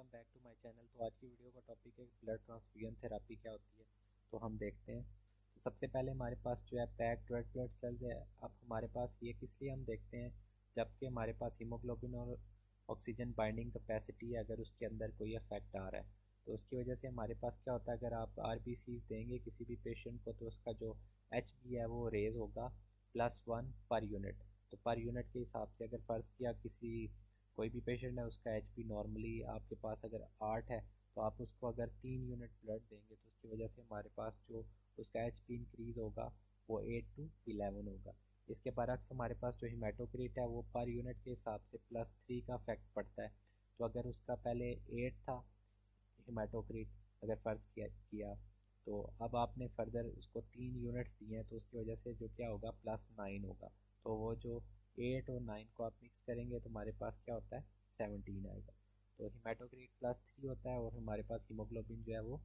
Welcome back to my channel. तो आज की वीडियो का टॉपिक है ब्लड ट्रांसफ्यूजन थेरेपी क्या होती है। तो हम देखते हैं। तो सबसे पहले हमारे पास जो है पैक्ड रेड ब्लड सेल्स है। अब हमारे पास ये किस लिए हम देखते हैं, जबकि हमारे पास हीमोग्लोबिन और ऑक्सीजन बाइंडिंग कैपेसिटी है, अगर उसके अंदर कोई इफेक्ट आ रहा है तो उसकी वजह से हमारे पास क्या होता है, अगर आप RBCs देंगे किसी भी पेशेंट को तो उसका जो HB है वो रेज होगा +1 पर यूनिट। तो पर यूनिट के हिसाब से अगर फ़र्ज़ किया किसी कोई भी पेशेंट है उसका HP नॉर्मली आपके पास अगर 8 है तो आप उसको अगर 3 यूनिट ब्लड देंगे तो उसकी वजह से हमारे पास जो उसका HP इंक्रीज़ होगा वो 8 to 11 होगा। इसके बरक्स हमारे पास जो हीमेटोक्रिट है वो पर यूनिट के हिसाब से +3 का इफेक्ट पड़ता है। तो अगर उसका पहले 8 था हीमेटोक्रिट, अगर फ़र्ज़ किया तो अब आपने फर्दर उसको 3 यूनिट्स दिए हैं तो उसकी वजह से जो क्या होगा +9 होगा। तो वो जो 8 और 9 को आप मिक्स करेंगे तो हमारे पास क्या होता है 17 आएगा। तो हीमेटोक्रिट +3 होता है और हमारे पास हीमोग्लोबिन जो है वो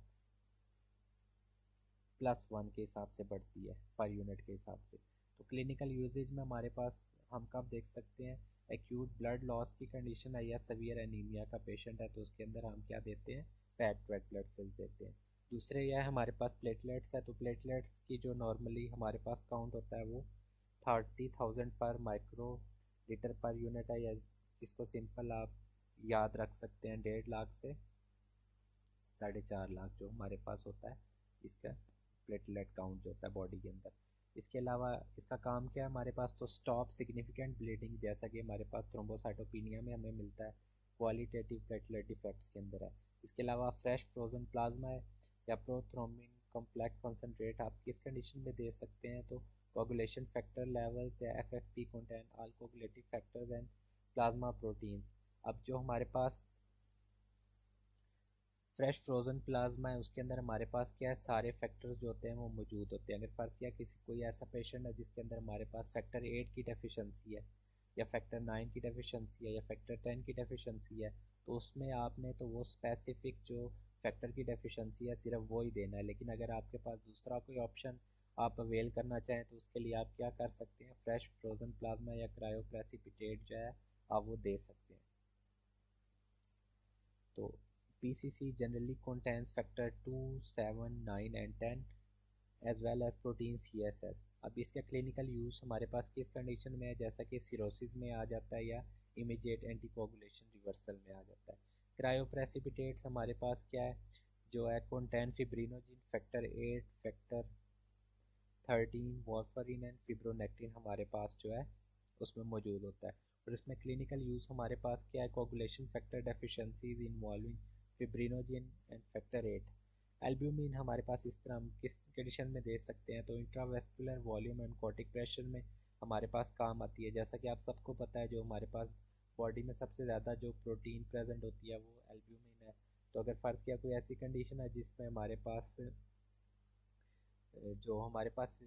+1 के हिसाब से बढ़ती है पर यूनिट के हिसाब से। तो क्लिनिकल यूजेज में हमारे पास हम कब देख सकते हैं, एक्यूट ब्लड लॉस की कंडीशन है या सीवियर एनीमिया का पेशेंट है तो उसके अंदर हम क्या देते हैं, पैक्ड रेड ब्लड सेल्स देते हैं। दूसरे यह हमारे पास प्लेटलेट्स है। तो प्लेटलेट्स की जो नॉर्मली हमारे पास काउंट होता है वो 30,000 पर माइक्रो लीटर पर यूनिट है, या जिसको सिंपल आप याद रख सकते हैं 1.5 लाख से 4.5 लाख जो हमारे पास होता है इसका प्लेटलेट काउंट जो होता है बॉडी के अंदर। इसके अलावा इसका काम क्या है हमारे पास, तो स्टॉप सिग्निफिकेंट ब्लीडिंग, जैसा कि हमारे पास थ्रोम्बोसाइटोपिनिया में हमें मिलता है, क्वालिटेटिव प्लेटलेट इफेक्ट्स के अंदर है। इसके अलावा फ्रेश फ्रोजन प्लाज्मा है या प्रोथ्रोम्बिन कॉम्प्लेक्स कॉन्सेंट्रेट आप किस कंडीशन में दे सकते हैं, तो कोगुलेशन फैक्टर लेवल्स या FFP contain all coagulative factors and plasma proteins. अब जो हमारे पास फ्रेश फ्रोज़न प्लाज्मा है उसके अंदर हमारे पास क्या है, सारे फैक्टर्स जो होते हैं वो मौजूद होते हैं। अगर फ़र्ज़ किया किसी कोई ऐसा पेशेंट है जिसके अंदर हमारे पास फैक्टर 8 की डेफिशिएंसी है या फैक्टर 9 की डेफिशिएंसी है या फैक्टर 10 की डेफिशिएंसी है, तो उसमें आपने तो वो स्पेसिफिक जो फैक्टर की डेफिशिएंसी है सिर्फ वो ही देना है। लेकिन अगर आपके पास दूसरा कोई ऑप्शन आप अवेल करना चाहें तो उसके लिए आप क्या कर सकते हैं, फ्रेश फ्रोज़न प्लाज्मा या क्रायो प्रेसिपिटेट जो है आप वो दे सकते हैं। तो PCC generally contains factor 2, 7, 9 and 10 as well as protein CSS। अब इसका क्लिनिकल यूज़ हमारे पास किस कंडीशन में है, जैसा कि सिरोसिस में आ जाता है या इमीडिएट एंटीकोगुलेशन रिवर्सल में आ जाता है। क्रायोप्रेसिपिटेट्स हमारे पास क्या है, जो है contain fibrinogen, factor 8, factor 13, warfarin and fibronectin हमारे पास जो है उसमें मौजूद होता है। और इसमें क्लिनिकल यूज़ हमारे पास क्या है, coagulation factor deficiencies involving fibrinogen and factor 8। Albumin हमारे पास इस तरह हम किस कंडीशन में दे सकते हैं, तो इंट्रावेस्कुलर वॉल्यूम एंड कॉर्टिक प्रेशर में हमारे पास काम आती है। जैसा कि आप सबको पता है जो हमारे पास बॉडी में सबसे ज़्यादा जो प्रोटीन प्रेजेंट होती है वो एल्ब्यूमिन है। तो अगर फ़र्ज़ किया कोई ऐसी कंडीशन है जिसमें हमारे पास जो हमारे पास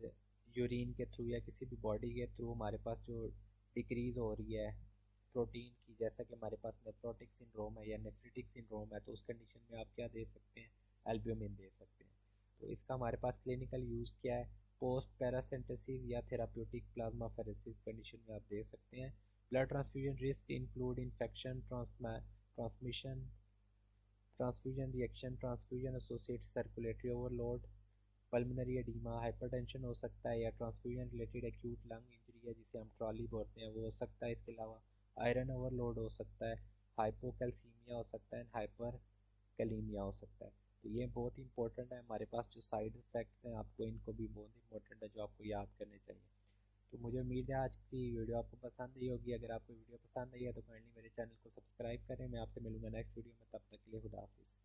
यूरिन के थ्रू या किसी भी बॉडी के थ्रू हमारे पास जो डिक्रीज़ हो रही है प्रोटीन की, जैसा कि हमारे पास नेफ्रोटिक सिंड्रोम है या नेफ्रिटिक सिंड्रोम है, तो उस कंडीशन में आप क्या दे सकते हैं, एल्ब्यूमिन दे सकते हैं। तो इसका हमारे पास क्लिनिकल यूज़ क्या है, पोस्ट पैरासिंथेसिस या थेराप्यूटिक प्लाज्माफेरेसिस कंडीशन में आप दे सकते हैं। Blood transfusion risk include infection, transmission, transfusion reaction, transfusion associated circulatory overload, pulmonary oedema, hypertension हो सकता है, या transfusion related acute lung injury है जिसे हम ट्रॉली बोलते हैं वो हो सकता है। इसके अलावा आयरन ओवरलोड हो सकता है, हाइपोकैल्सीमिया हो सकता है, हाइपर कैलीमिया हो सकता है। तो ये बहुत इंपॉर्टेंट है। हमारे पास जो साइड इफ़ेक्ट्स हैं आपको इनको भी बहुत इंपॉर्टेंट है जो आपको याद करने चाहिए। तो मुझे उम्मीद है आज की वीडियो आपको पसंद आई होगी। अगर आपको वीडियो पसंद आई है तो काइंडली मेरे चैनल को सब्सक्राइब करें। मैं आपसे मिलूंगा नेक्स्ट वीडियो में, तब तक के लिए खुदा हाफिज़।